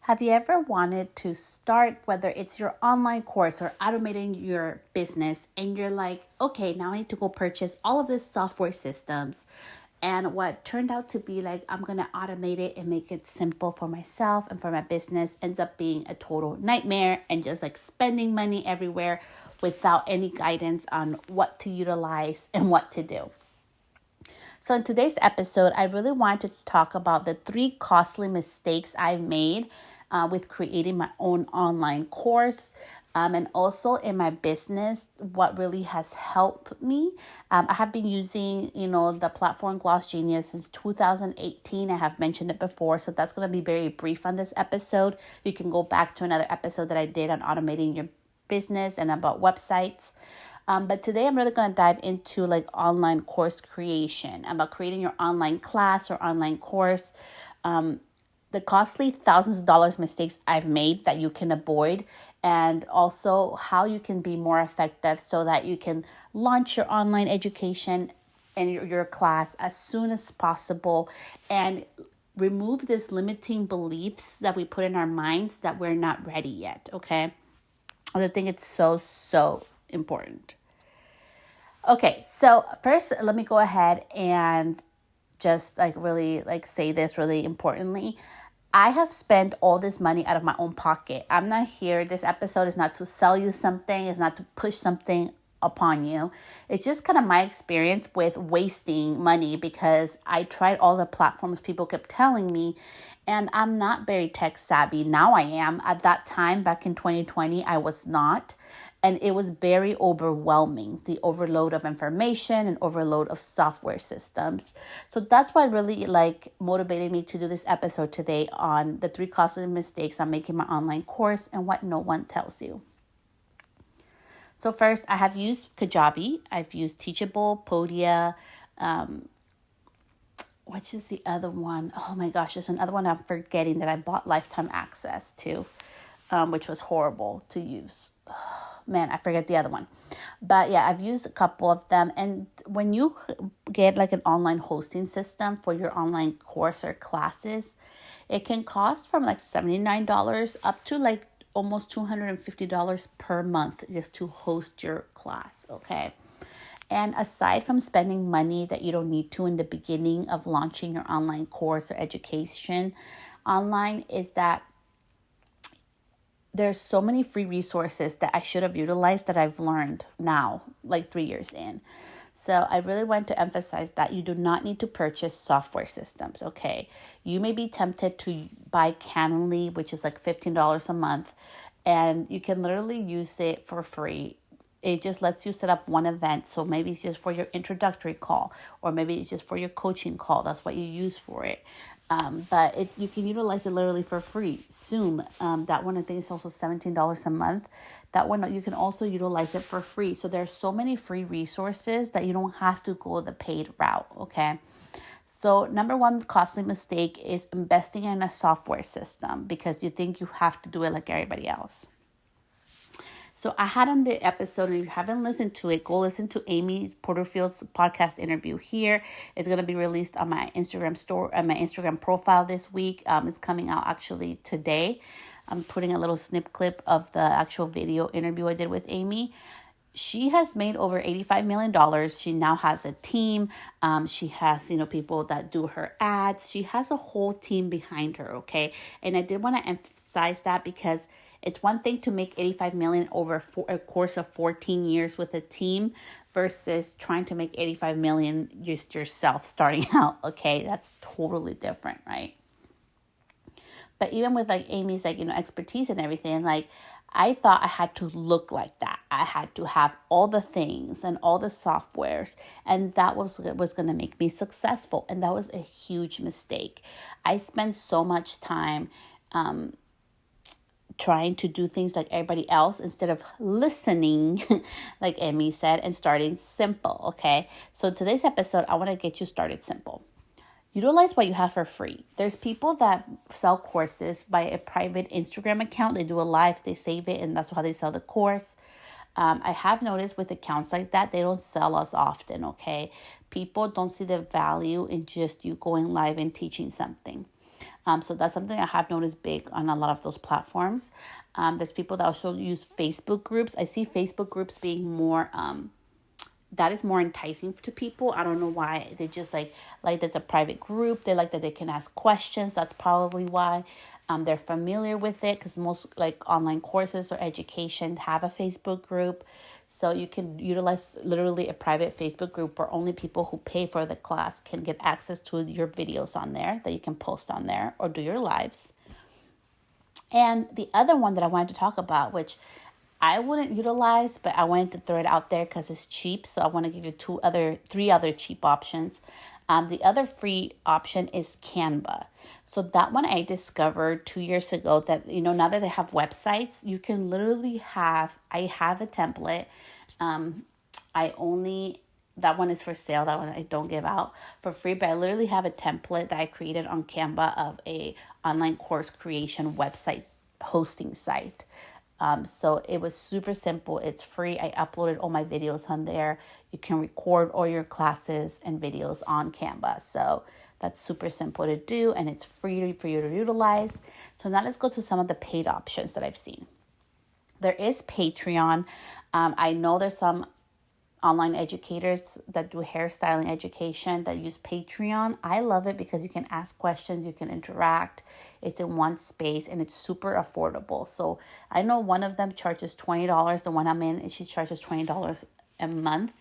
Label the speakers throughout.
Speaker 1: Have you ever wanted to start, whether it's your online course or automating your business, and you're like, okay, now I need to go purchase all of these software systems. And what turned out to be like, I'm going to automate it and make it simple for myself and for my business ends up being a total nightmare and just like spending money everywhere without any guidance on what to utilize and what to do. So in today's episode, I really wanted to talk about the 3 costly mistakes I've made with creating my own online course. And also in my business, what really has helped me. I have been using, the platform Gloss Genius since 2018. I have mentioned it before, so that's going to be very brief on this episode. You can go back to another episode that I did on automating your business and about websites. But today I'm really going to dive into like online course creation, about creating your online class or online course. The costly thousands of dollars mistakes I've made that you can avoid, and also how you can be more effective so that you can launch your online education and your class as soon as possible and remove this limiting beliefs that we put in our minds that we're not ready yet. Okay. I think it's so important. Okay, so first let me go ahead and just really say this really importantly. I have spent all this money out of my own pocket. I'm not here. This episode is not to sell you something. It's not to push something upon you. It's just kind of my experience with wasting money because I tried all the platforms people kept telling me, and I'm not very tech savvy. Now I am. At that time, back in 2020, I was not. And it was very overwhelming, the overload of information and overload of software systems. So that's what really motivated me to do this episode today on the 3 costly mistakes on making my online course and what no one tells you. So first, I have used Kajabi. I've used Teachable, Podia, which is the other one? Oh my gosh, there's another one I'm forgetting that I bought lifetime access to, which was horrible to use. Man, I forget the other one. But yeah, I've used a couple of them. And when you get like an online hosting system for your online course or classes, it can cost from like $79 up to like almost $250 per month just to host your class, okay? And aside from spending money that you don't need to in the beginning of launching your online course or education online, is that there's so many free resources that I should have utilized that I've learned now, like 3 years in. So I really want to emphasize that you do not need to purchase software systems, okay? You may be tempted to buy Calendly, which is like $15 a month, and you can literally use it for free. It just lets you set up one event. So maybe it's just for your introductory call, or maybe it's just for your coaching call. That's what you use for it. But you can utilize it literally for free. Zoom, that one I think is also $17 a month. That one you can also utilize it for free. So there's so many free resources that you don't have to go the paid route, okay? So number 1 costly mistake is investing in a software system because you think you have to do it like everybody else. So I had on the episode, and if you haven't listened to it, go listen to Amy Porterfield's podcast interview here. It's going to be released on my Instagram store and my Instagram profile this week. It's coming out actually today. I'm putting a little snip clip of the actual video interview I did with Amy. She has made over $85 million. She now has a team. She has, people that do her ads. She has a whole team behind her, okay? And I did want to emphasize that because it's one thing to make $85 million over a course of 14 years with a team versus trying to make $85 million just yourself starting out, okay? That's totally different, right? But even with Amy's expertise and everything, I thought I had to look like that. I had to have all the things and all the softwares, and that was going to make me successful. And that was a huge mistake. I spent so much time trying to do things like everybody else instead of listening, like Amy said, and starting simple, okay? So today's episode, I want to get you started simple. Utilize what you have for free. There's people that sell courses by a private Instagram account. They do a live, they save it, and that's how they sell the course. I have noticed with accounts like that, they don't sell us often, okay? People don't see the value in just you going live and teaching something. So that's something I have noticed big on a lot of those platforms. There's people that also use Facebook groups. I see Facebook groups being more that is more enticing to people. I don't know why. They just like there's a private group. They like that they can ask questions. That's probably why. They're familiar with it, because most like online courses or education have a Facebook group. So you can utilize literally a private Facebook group where only people who pay for the class can get access to your videos on there that you can post on there or do your lives. And the other one that I wanted to talk about, which I wouldn't utilize, but I wanted to throw it out there because it's cheap. So I want to give you three other cheap options. The other free option is Canva. So that one I discovered 2 years ago that, now that they have websites, you can literally I have a template. That one is for sale. That one I don't give out for free, but I literally have a template that I created on Canva of a online course creation website hosting site. So it was super simple. It's free. I uploaded all my videos on there. You can record all your classes and videos on Canva. So that's super simple to do, and it's free for you to utilize. So now let's go to some of the paid options that I've seen. There is Patreon. I know there's some online educators that do hairstyling education that use Patreon. I love it because you can ask questions, you can interact. It's in one space and it's super affordable. So I know one of them charges $20. The one I'm in, she charges $20 a month.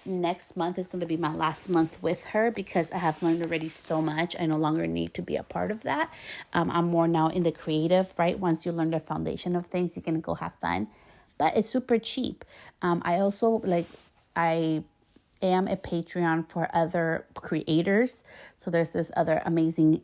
Speaker 1: Next month is going to be my last month with her because I have learned already so much. I no longer need to be a part of that. I'm more now in the creative, right? Once you learn the foundation of things, you can go have fun. But it's super cheap. I also I am a Patreon for other creators. So there's this other amazing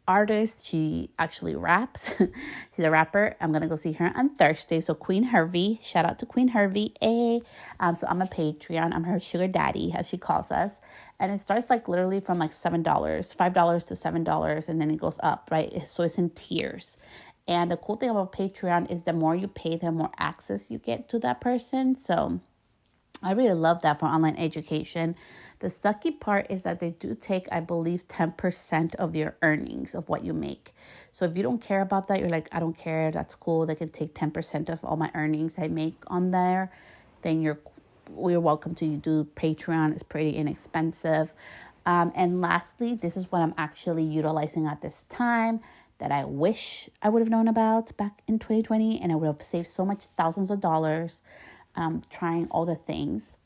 Speaker 1: artist. She actually raps. She's a rapper. I'm gonna go see her on Thursday. So Queen Hervey, shout out to Queen Hervey. So I'm a Patreon. I'm her sugar daddy, as she calls us. And it starts literally from $7, $5 to $7, and then it goes up, right? So it's in tiers. And the cool thing about Patreon is the more you pay, the more access you get to that person. So I really love that for online education. The sucky part is that they do take, I believe, 10% of your earnings of what you make. So if you don't care about that, you're like, I don't care, that's cool. They can take 10% of all my earnings I make on there. Then you're welcome to do Patreon. It's pretty inexpensive. And lastly, this is what I'm actually utilizing at this time that I wish I would have known about back in 2020, and I would have saved so much thousands of dollars trying all the things.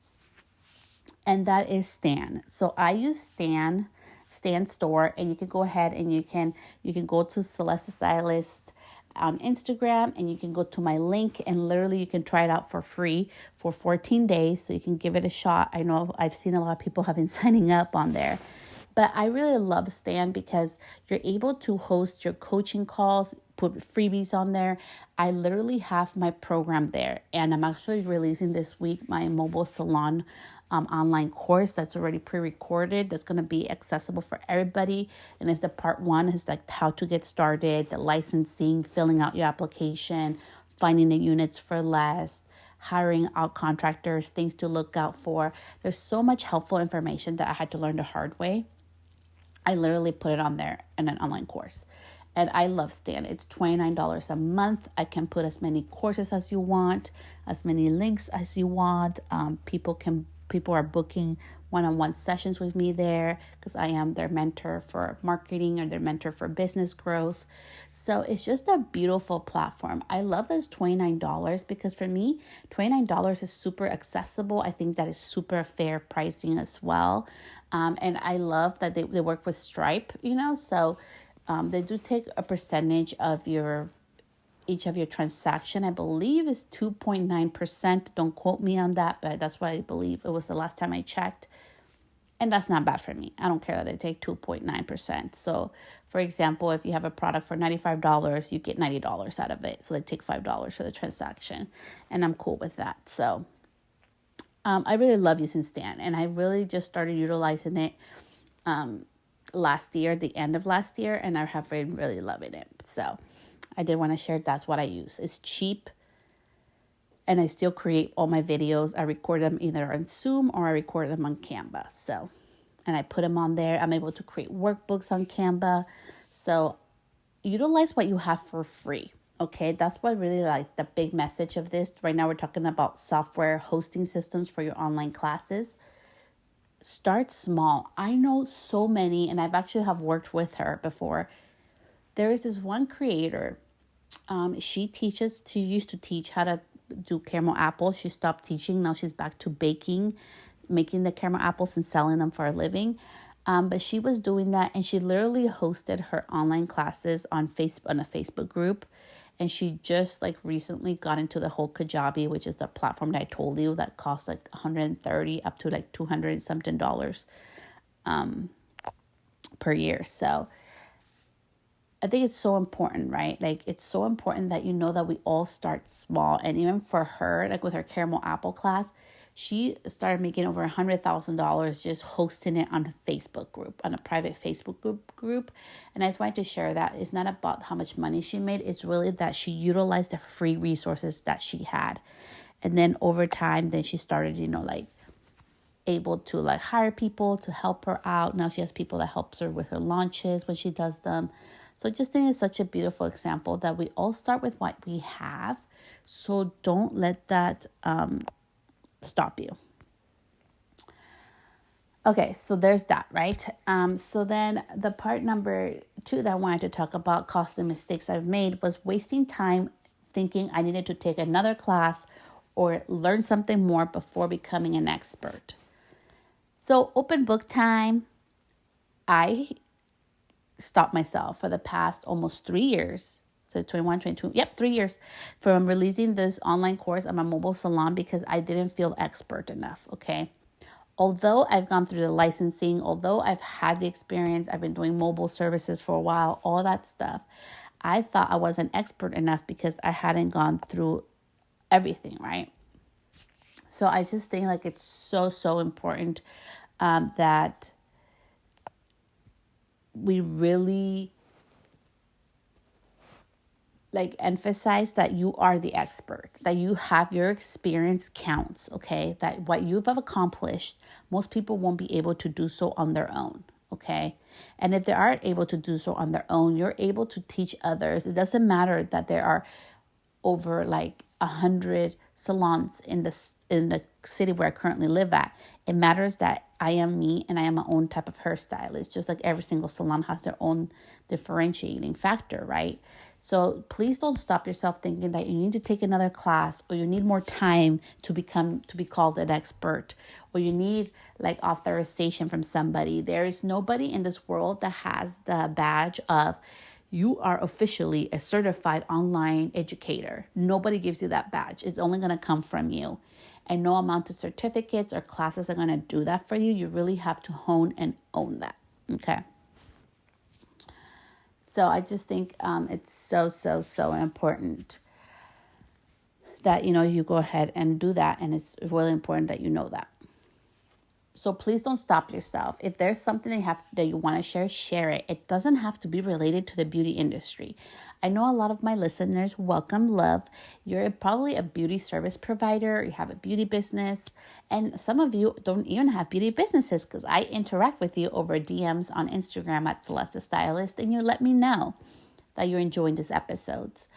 Speaker 1: And that is Stan. So I use Stan Store, and you can go ahead and you can go to Celeste Stylist on Instagram, and you can go to my link, and literally you can try it out for free for 14 days. So you can give it a shot. I know I've seen a lot of people have been signing up on there. But I really love Stan because you're able to host your coaching calls, put freebies on there. I literally have my program there, and I'm actually releasing this week my mobile salon online course that's already pre-recorded. That's going to be accessible for everybody. And it's the part 1 is how to get started, the licensing, filling out your application, finding the units for less, hiring out contractors, things to look out for. There's so much helpful information that I had to learn the hard way. I literally put it on there in an online course. And I love Stan. It's $29 a month. I can put as many courses as you want, as many links as you want. People are booking one-on-one sessions with me there because I am their mentor for marketing or their mentor for business growth. So it's just a beautiful platform. I love this $29 because for me, $29 is super accessible. I think that is super fair pricing as well. And I love that they work with Stripe, so they do take a percentage of each of your transaction. I believe is 2.9%. Don't quote me on that, but that's what I believe. It was the last time I checked. And that's not bad for me. I don't care that they take 2.9%. So, for example, if you have a product for $95, you get $90 out of it. So they take $5 for the transaction. And I'm cool with that. So I really love using Stan. And I really just started utilizing it last year, the end of last year. And I have been really loving it. So I did want to share that's what I use. It's cheap. And I still create all my videos. I record them either on Zoom or I record them on Canva. So and I put them on there. I'm able to create workbooks on Canva. So utilize what you have for free. Okay, that's what really like the big message of this. Right now, we're talking about software hosting systems for your online classes. Start small. I know so many, and I've actually have worked with her before. There is this one creator. She used to teach how to do caramel apples. She stopped teaching. Now she's back to baking, making the caramel apples and selling them for a living. But she was doing that, and she literally hosted her online classes on a Facebook group. And she just like recently got into the whole Kajabi, which is the platform that I told you that costs like $130 up to like $200 something per year. So I think it's so important, right? Like, it's so important that you know that we all start small. And even for her, like with her caramel apple class, she started making over $100,000 just hosting it on a Facebook group, on a private Facebook group. And I just wanted to share that it's not about how much money she made. It's really that she utilized the free resources that she had. And then over time, then she started, like able to like hire people to help her out. Now she has people that helps her with her launches when she does them. So I just think it's such a beautiful example that we all start with what we have. So don't let that stop you. Okay, so there's that, right? So then the part number 2 that I wanted to talk about, costly mistakes I've made, was wasting time thinking I needed to take another class or learn something more before becoming an expert. So open book time, I stopped myself for the past almost 3 years. So 21, 22, 3 years from releasing this online course on my mobile salon because I didn't feel expert enough, okay? Although I've gone through the licensing, although I've had the experience, I've been doing mobile services for a while, all that stuff, I thought I wasn't expert enough because I hadn't gone through everything, right? So I just think like it's so important that we really like emphasize that you are the expert, that you have your experience counts, okay? That what you've accomplished, most people won't be able to do so on their own, okay? And if they aren't able to do so on their own, you're able to teach others. It doesn't matter that there are over like 100 salons in the city where I currently live at. It matters that I am me and I am my own type of hairstylist, just like every single salon has their own differentiating factor, right? So please don't stop yourself thinking that you need to take another class or you need more time to be called an expert or you need like authorization from somebody. There is nobody in this world that has the badge of you are officially a certified online educator. Nobody gives you that badge. It's only going to come from you. And no amount of certificates or classes are going to do that for you. You really have to hone and own that. Okay. So I just think it's so important that, you go ahead and do that. And it's really important that you know that. So please don't stop yourself. If there's something that you want to share it. It doesn't have to be related to the beauty industry. I know a lot of my listeners welcome love. You're probably a beauty service provider. You have a beauty business. And some of you don't even have beauty businesses because I interact with you over DMs on Instagram at Celeste Stylist. And you let me know that you're enjoying these episodes.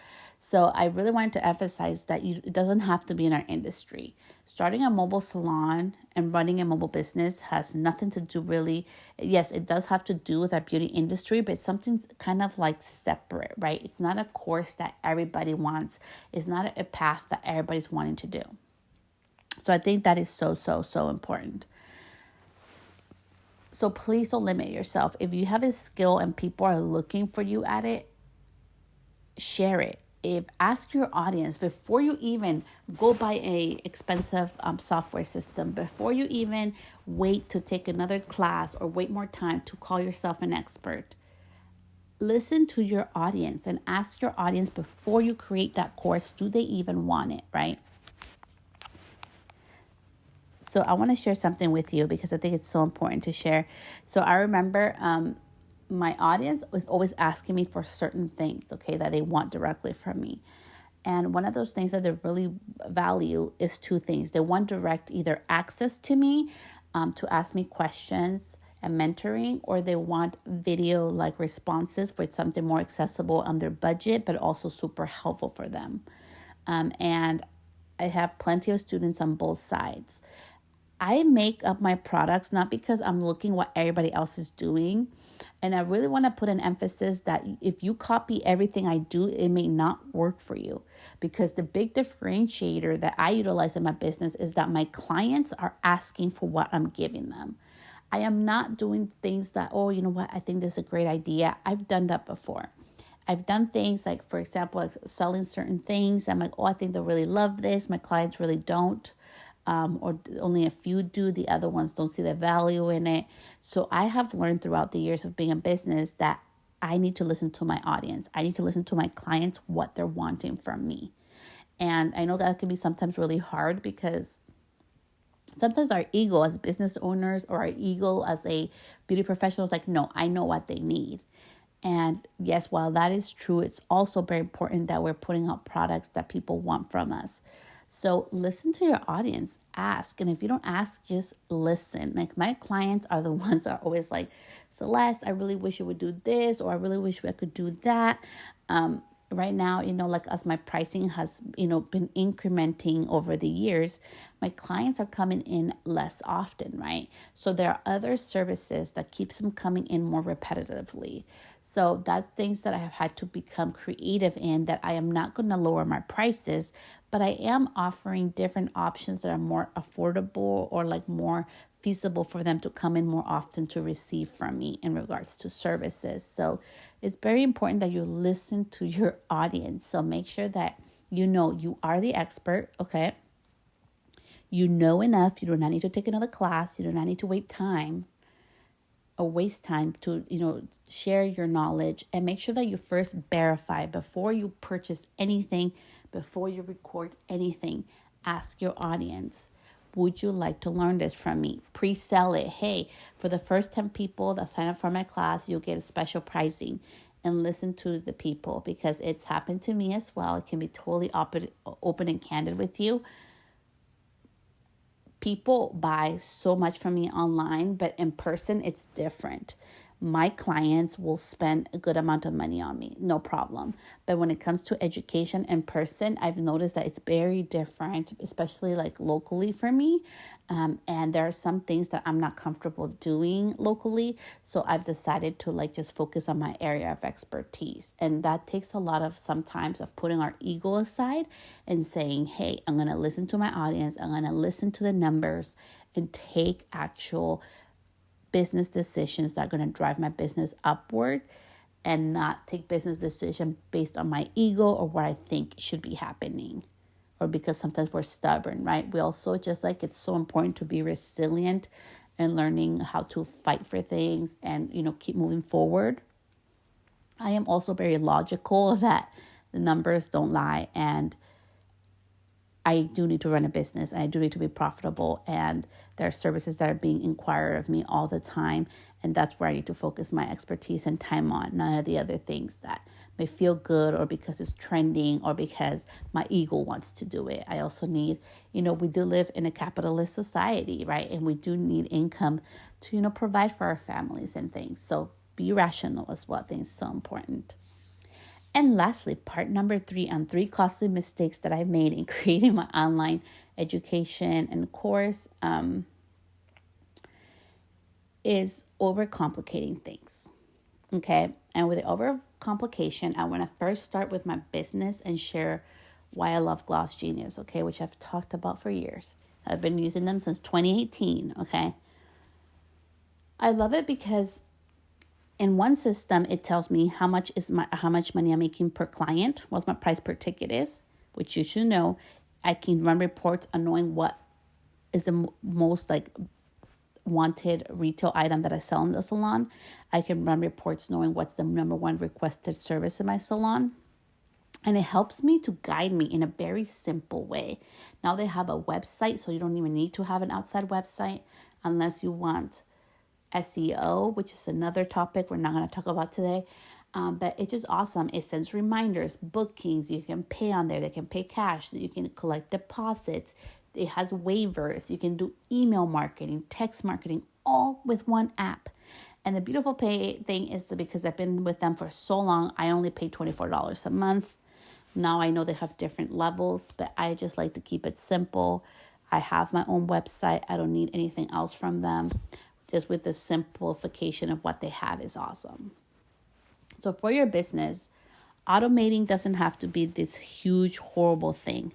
Speaker 1: So I really wanted to emphasize that it doesn't have to be in our industry. Starting a mobile salon and running a mobile business has nothing to do really. Yes, it does have to do with our beauty industry, but something's kind of like separate, right? It's not a course that everybody wants. It's not a path that everybody's wanting to do. So I think that is so important. So please don't limit yourself. If you have a skill and people are looking for you at it, share it. Ask your audience before you even go buy a expensive software system, before you even wait to take another class or wait more time to call yourself an expert. Listen to your audience and ask your audience before you create that course, do they even want it, right? So I want to share something with you because I think it's so important to share. So I remember my audience was always asking me for certain things, okay, that they want directly from me. And one of those things that they really value is two things. They want direct either access to me to ask me questions and mentoring, or they want video like responses for something more accessible on their budget, but also super helpful for them. And I have plenty of students on both sides. I make up my products not because I'm looking what everybody else is doing. And I really want to put an emphasis that if you copy everything I do, it may not work for you. Because the big differentiator that I utilize in my business is that my clients are asking for what I'm giving them. I am not doing things that, oh, you know what, I think this is a great idea. I've done that before. I've done things like, for example, like selling certain things. I'm like, oh, I think they'll really love this. My clients really don't. Or only a few do. The other ones don't see the value in it. So I have learned throughout the years of being in business that I need to listen to my audience. I need to listen to my clients, what they're wanting from me. And I know that can be sometimes really hard because sometimes our ego as business owners or our ego as a beauty professional is like, no, I know what they need. And yes, while that is true, it's also very important that we're putting out products that people want from us. So listen to your audience, ask. And if you don't ask, just listen. Like my clients are the ones that are always like, Celeste, I really wish you would do this, or I really wish I could do that. Right now, like as my pricing has, been incrementing over the years, my clients are coming in less often, right? So there are other services that keeps them coming in more repetitively. So that's things that I have had to become creative in, that I am not going to lower my prices, but I am offering different options that are more affordable or like more feasible for them to come in more often to receive from me in regards to services. So it's very important that you listen to your audience. So make sure that you are the expert, okay? You know enough. You do not need to take another class. You do not need to waste time to, share your knowledge, and make sure that you first verify before you purchase anything, before you record anything. Ask your audience, would you like to learn this from me? Pre-sell it. Hey, for the first 10 people that sign up for my class, you'll get a special pricing. And listen to the people, because it's happened to me as well. It can be totally open and candid with you. People buy so much from me online, but in person, it's different. My clients will spend a good amount of money on me, no problem. But when it comes to education in person, I've noticed that it's very different, especially like locally for me. And there are some things that I'm not comfortable doing locally. So I've decided to just focus on my area of expertise. And that takes a lot of sometimes of putting our ego aside and saying, hey, I'm going to listen to my audience. I'm going to listen to the numbers and take actual business decisions that are going to drive my business upward, and not take business decision based on my ego or what I think should be happening, or because sometimes we're stubborn, right? We also it's so important to be resilient and learning how to fight for things and, keep moving forward. I am also very logical that the numbers don't lie, and I do need to run a business, and I do need to be profitable, and there are services that are being inquired of me all the time, and that's where I need to focus my expertise and time on, none of the other things that may feel good or because it's trending or because my ego wants to do it. I also need, we do live in a capitalist society, right? And we do need income to, provide for our families and things. So be rational as well. I think it's so important. And lastly, part number 3 on 3 costly mistakes that I've made in creating my online education and course is overcomplicating things. Okay. And with the overcomplication, I want to first start with my business and share why I love Gloss Genius, okay, which I've talked about for years. I've been using them since 2018, okay. I love it because in one system, it tells me how much money I'm making per client, what my price per ticket is, which you should know. I can run reports on knowing what is the most wanted retail item that I sell in the salon. I can run reports knowing what's the number 1 requested service in my salon. And it helps me to guide me in a very simple way. Now they have a website, so you don't even need to have an outside website unless you want SEO, which is another topic we're not going to talk about today. But it's just awesome. It sends reminders, bookings. You can pay on there. They can pay cash. You can collect deposits. It has waivers. You can do email marketing, text marketing, all with one app. And the beautiful pay thing is that because I've been with them for so long, I only pay $24 a month. Now I know they have different levels, but I just like to keep it simple. I have my own website. I don't need anything else from them. Just with the simplification of what they have is awesome. So for your business, automating doesn't have to be this huge, horrible thing.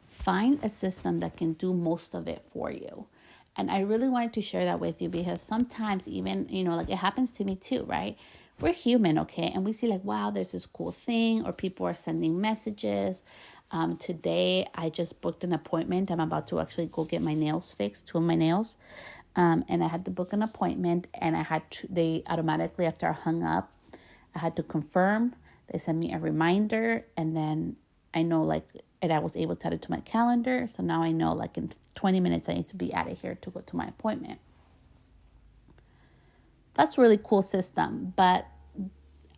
Speaker 1: Find a system that can do most of it for you. And I really wanted to share that with you because sometimes even, like it happens to me too, right? We're human, okay? And we see like, wow, there's this cool thing, or people are sending messages. Today, I just booked an appointment. I'm about to actually go get my nails fixed, two of my nails. And I had to book an appointment, and they automatically, after I hung up, I had to confirm. They sent me a reminder, and then I know and I was able to add it to my calendar. So now I know in 20 minutes I need to be out of here to go to my appointment. That's a really cool system, but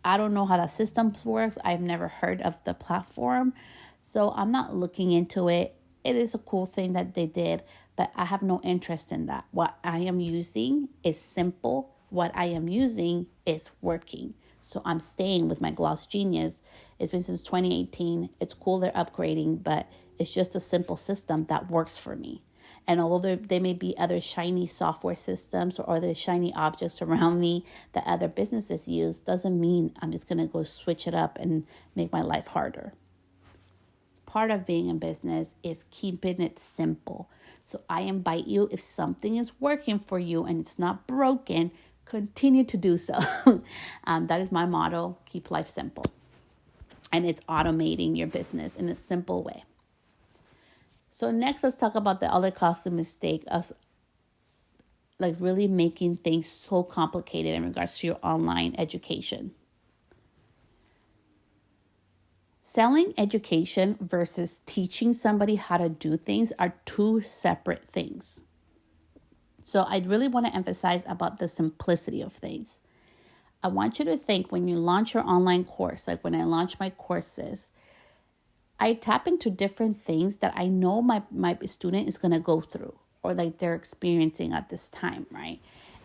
Speaker 1: I don't know how that system works. I've never heard of the platform, so I'm not looking into it. It is a cool thing that they did, but I have no interest in that. What I am using is simple. What I am using is working. So I'm staying with my Gloss Genius. It's been since 2018. It's cool they're upgrading, but it's just a simple system that works for me. And although there may be other shiny software systems or other shiny objects around me that other businesses use, doesn't mean I'm just going to go switch it up and make my life harder. Part of being in business is keeping it simple. So I invite you, if something is working for you and it's not broken, continue to do so. That is my motto: keep life simple. And it's automating your business in a simple way. So next, let's talk about the other costly mistake of really making things so complicated in regards to your online education. Selling education versus teaching somebody how to do things are two separate things. So I really want to emphasize about the simplicity of things. I want you to think when you launch your online course, like when I launch my courses, I tap into different things that I know my student is going to go through or they're experiencing at this time, right?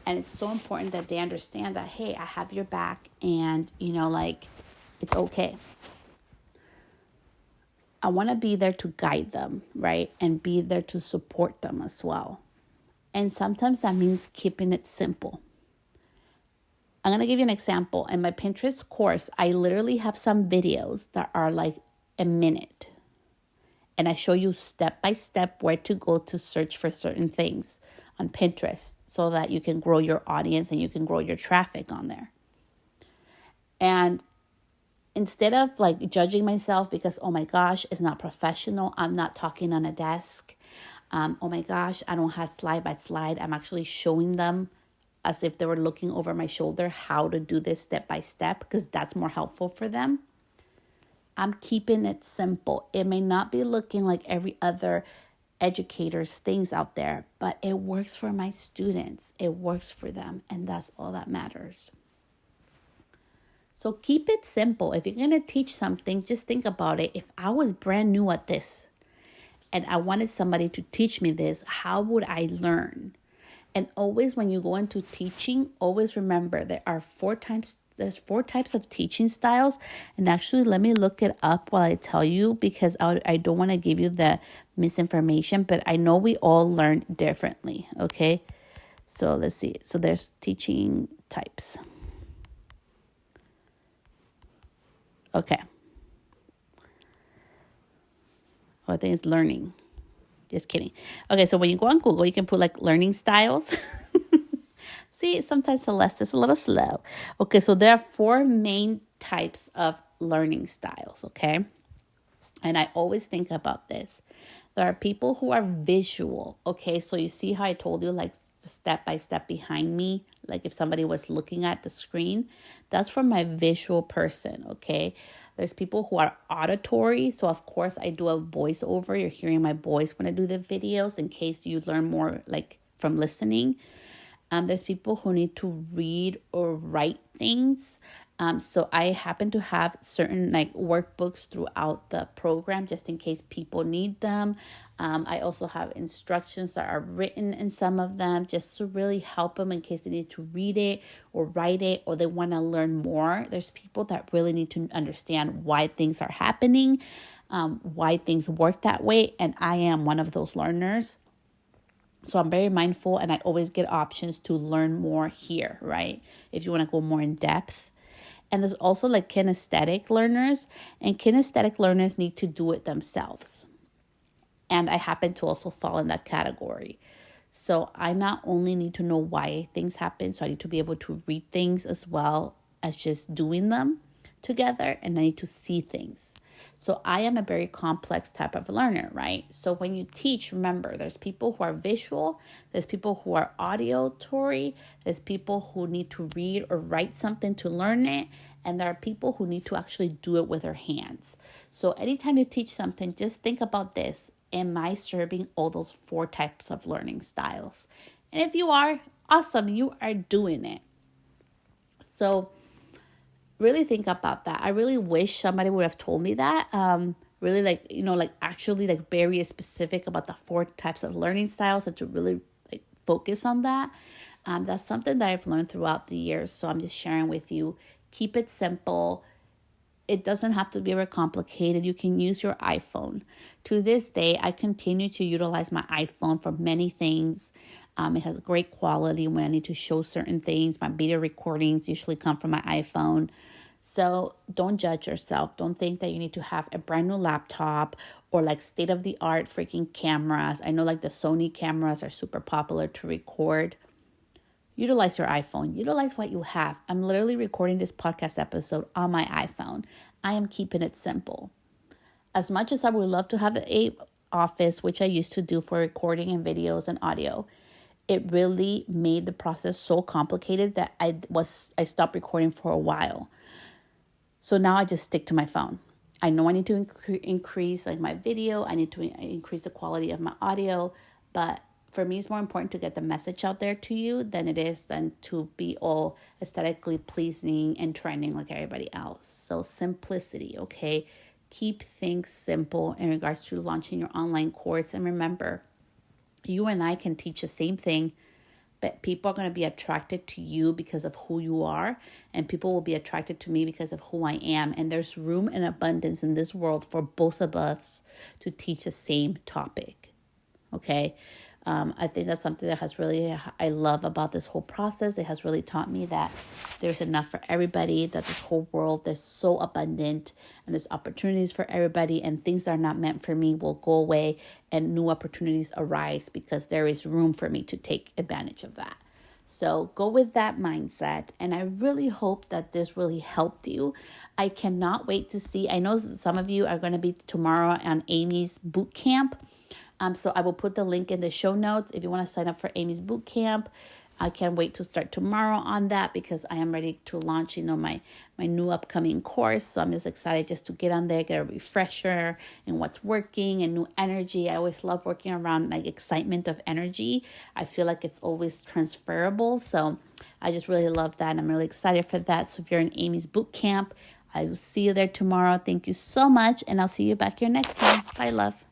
Speaker 1: And it's so important that they understand that, hey, I have your back and, it's okay. I want to be there to guide them, right? And be there to support them as well. And sometimes that means keeping it simple. I'm going to give you an example. In my Pinterest course, I literally have some videos that are a minute. And I show you step by step where to go to search for certain things on Pinterest so that you can grow your audience and you can grow your traffic on there. And instead of judging myself because, oh my gosh, it's not professional, I'm not talking on a desk. Oh my gosh, I don't have slide by slide. I'm actually showing them as if they were looking over my shoulder how to do this step by step because that's more helpful for them. I'm keeping it simple. It may not be looking like every other educator's things out there, but it works for my students. It works for them, and that's all that matters. So keep it simple. If you're going to teach something, just think about it. If I was brand new at this and I wanted somebody to teach me this, how would I learn? And always when you go into teaching, always remember there's four types of teaching styles. And actually, let me look it up while I tell you because I don't want to give you the misinformation, but I know we all learn differently, okay? So let's see. So there's teaching types. Okay. Oh, I think it's learning. Just kidding. Okay, so when you go on Google, you can put learning styles. See, sometimes Celeste is a little slow. Okay, so there are 4 main types of learning styles, okay? And I always think about this. There are people who are visual, okay? So you see how I told you step by step behind me, if somebody was looking at the screen, that's for my visual person, okay? There's people who are auditory. So of course I do a voiceover. You're hearing my voice when I do the videos in case you learn more from listening. There's people who need to read or write things. So I happen to have certain like workbooks throughout the program just in case people need them. I also have instructions that are written in some of them just to really help them in case they need to read it or write it or they want to learn more. There's people that really need to understand why things are happening, why things work that way. And I am one of those learners. So I'm very mindful and I always get options to learn more here, right? If you want to go more in depth. And there's also like kinesthetic learners, and kinesthetic learners need to do it themselves. And I happen to also fall in that category. So I not only need to know why things happen, so I need to be able to read things as well as just doing them together, and I need to see things. So I am a very complex type of learner, right? So when you teach, remember, there's people who are visual, there's people who are auditory, there's people who need to read or write something to learn it, and there are people who need to actually do it with their hands. So anytime you teach something, just think about this. Am I serving all those 4 types of learning styles? And if you are, awesome, you are doing it. So really think about that. I really wish somebody would have told me that. Really actually very specific about the 4 types of learning styles and to really focus on that. That's something that I've learned throughout the years. So I'm just sharing with you. Keep it simple. It doesn't have to be very complicated. You can use your iPhone. To this day, I continue to utilize my iPhone for many things. It has great quality when I need to show certain things. My video recordings usually come from my iPhone. So don't judge yourself. Don't think that you need to have a brand new laptop or state-of-the-art freaking cameras. I know the Sony cameras are super popular to record. Utilize your iPhone. Utilize what you have. I'm literally recording this podcast episode on my iPhone. I am keeping it simple. As much as I would love to have a office, which I used to do for recording and videos and audio, it really made the process so complicated that I stopped recording for a while. So now I just stick to my phone. I know I need to increase my video. I need to increase the quality of my audio, but for me, it's more important to get the message out there to you than it is to be all aesthetically pleasing and trending like everybody else. So simplicity, okay? Keep things simple in regards to launching your online course. And remember, you and I can teach the same thing, but people are going to be attracted to you because of who you are, and people will be attracted to me because of who I am. And there's room and abundance in this world for both of us to teach the same topic, okay? I think that's something that I love about this whole process. It has really taught me that there's enough for everybody, that this whole world is so abundant and there's opportunities for everybody, and things that are not meant for me will go away and new opportunities arise because there is room for me to take advantage of that. So go with that mindset. And I really hope that this really helped you. I cannot wait to see. I know some of you are going to be tomorrow on Amy's boot camp. So I will put the link in the show notes if you want to sign up for Amy's boot camp. I can't wait to start tomorrow on that because I am ready to launch, my new upcoming course. So I'm just excited just to get on there, get a refresher and what's working and new energy. I always love working around excitement of energy. I feel like it's always transferable. So I just really love that. And I'm really excited for that. So if you're in Amy's boot camp, I will see you there tomorrow. Thank you so much. And I'll see you back here next time. Bye, love.